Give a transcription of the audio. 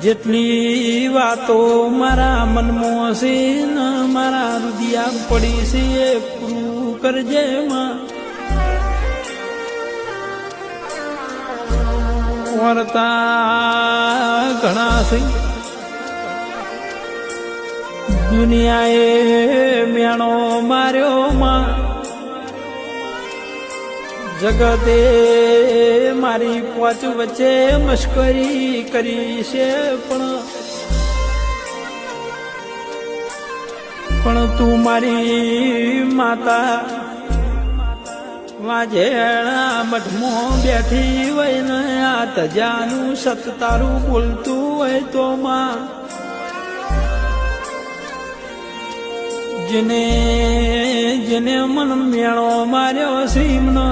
જેટલી વાતો મારા મનમાં છે ને મારા હૃદયા પડી છે એ પૂરું કરજે માં. વર્તા ઘણા છે દુનિયાએ મેણો માર્યો માં. જગતે મારી પોચ વચ્ચે મશ્કરી કરી છે પણ તું મારી માતા વાજેણા મઠમાં બેઠી હોય ને આ તજાનું સત તારું બોલતું હોય તો માં જેને જેને મન મેળો માર્યો શ્રીમનો